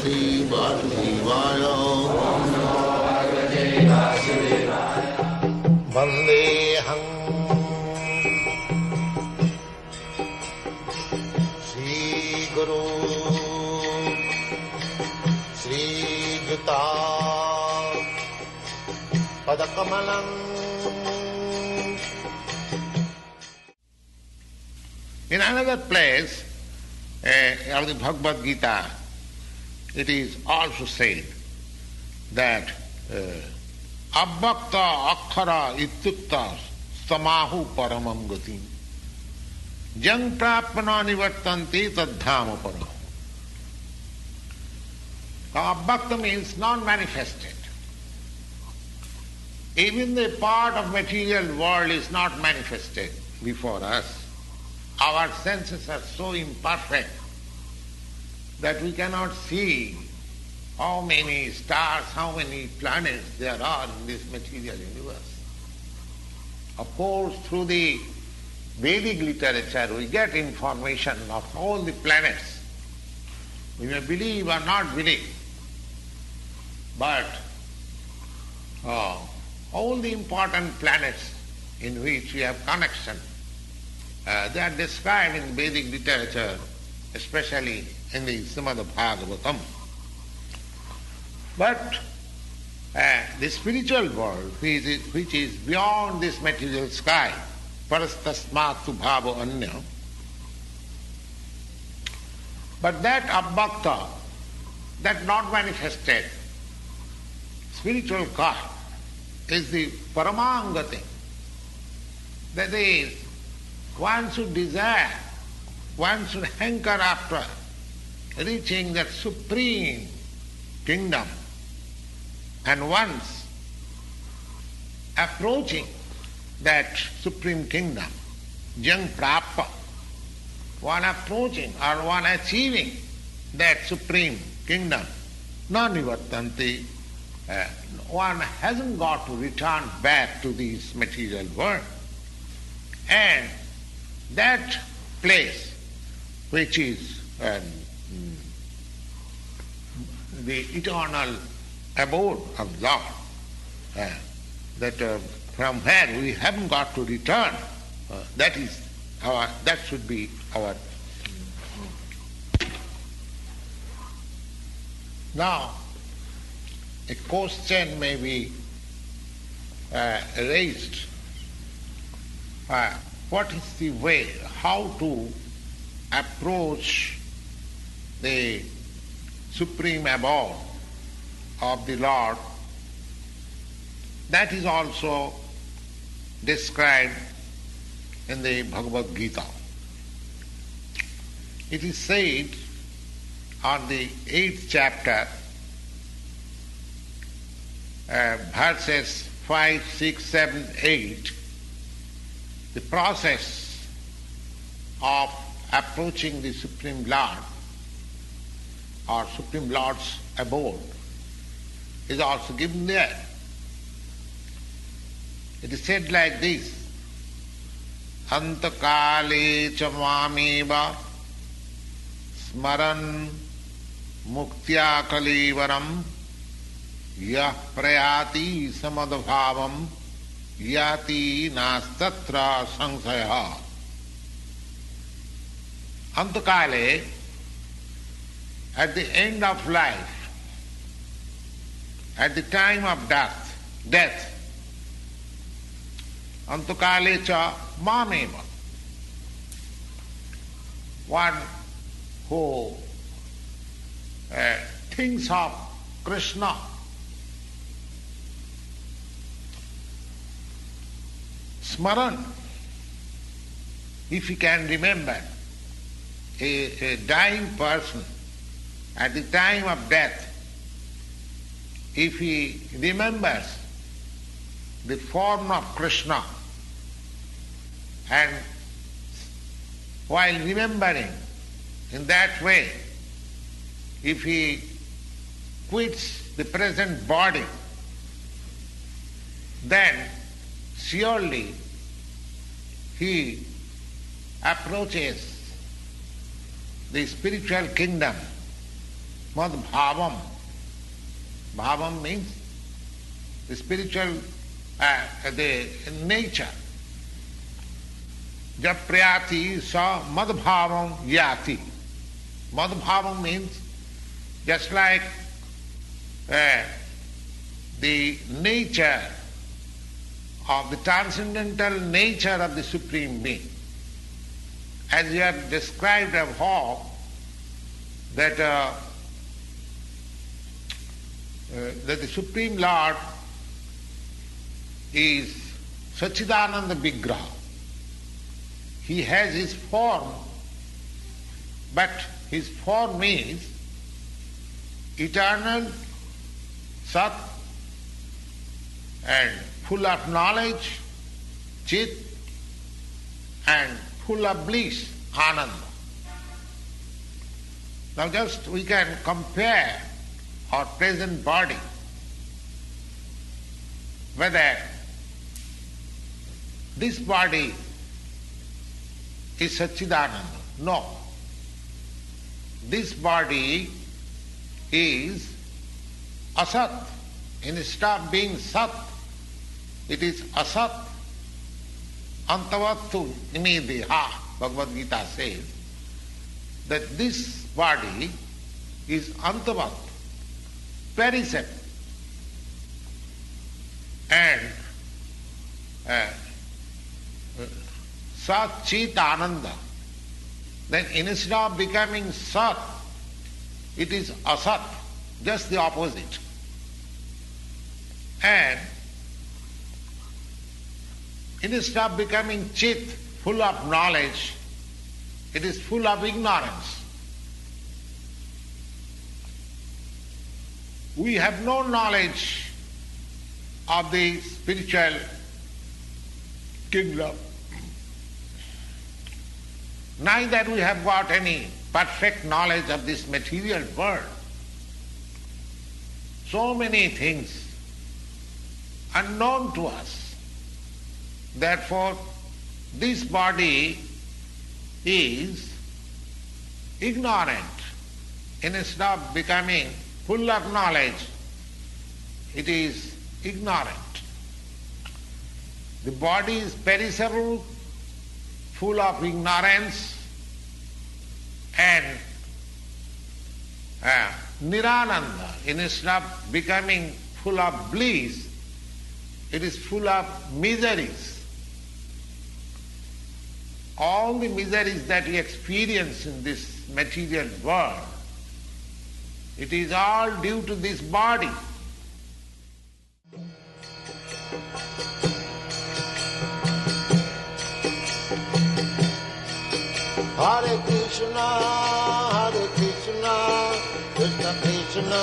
Bhagavate Vasudevaya. Vandeham Sri Guru Sri Juta Padakamalam. In another place of the Bhagavad-gita, it is also said that Abbakta Akkhara Ityukta Samahu Paramam Gatim Jang Prapana Nivartanti Tadhama Param. Abbakta means non-manifested. Even the part of material world is not manifested before us. Our senses are so imperfect that we cannot see how many stars, how many planets there are in this material universe. Of course, through the Vedic literature we get information of all the planets. We may believe or not believe, but all the important planets in which we have connection, they are described in Vedic literature, especially in the Srimad Bhagavatam. But the spiritual world, which is beyond this material sky, parastasmatu bhavo anya, but that abbakta, that not manifested spiritual God is the paramangati. That is, one should desire, one should hanker after reaching that supreme kingdom. And once approaching that supreme kingdom, jang prappa, one approaching or one achieving that supreme kingdom, non-nivartanti, one hasn't got to return back to this material world. And that place, which is the eternal abode of Lord, that from where we haven't got to return, that should be our. Now, a question may be raised. What is the way, how to approach the supreme abode of the Lord? That is also described in the Bhagavad-gita. It is said on the 8th chapter, verses 5, 6, 7, 8, the process of approaching the Supreme Lord or Supreme Lord's abode is also given there. It is said like this: Antakale cha mameva smaran muktya kalivaram yah prayati samadbhavam yati nastatra sangsaya. Antakale, at the end of life, at the time of death, Antakale cha mameva, one who thinks of Krishna, smaran, if he can remember a dying person at the time of death, if he remembers the form of Krishna, and while remembering in that way, if he quits the present body, then surely he approaches the spiritual kingdom mad bhavam. Bhavam means the spiritual, the nature. Jab prayati sa mad bhavam yati. Mad bhavam means just like the nature of the transcendental nature of the Supreme Being. As you have described above, that the Supreme Lord is Satchidananda Vigraha. He has his form, but his form is eternal, Sat, and full of knowledge, Chit, and full of bliss, Ananda. Now just we can compare our present body, whether this body is Satchidananda. No. This body is Asat. Instead of being Sat, it is Asat. Antavattu Vanimedia, Bhagavad-gita says that this body is Antavat, perishable, and Sat Chit Ananda. Then instead of becoming Sat, it is Asat, just the opposite. And instead of becoming Chit, full of knowledge, it is full of ignorance. We have no knowledge of the spiritual kingdom. Neither we have got any perfect knowledge of this material world. So many things unknown to us. Therefore, this body is ignorant. Instead of becoming full of knowledge, it is ignorant. The body is perishable, full of ignorance, and nirananda. Instead of becoming full of bliss, it is full of miseries. All the miseries that we experience in this material world, it is all due to this body. Hare Krishna, Krishna Krishna,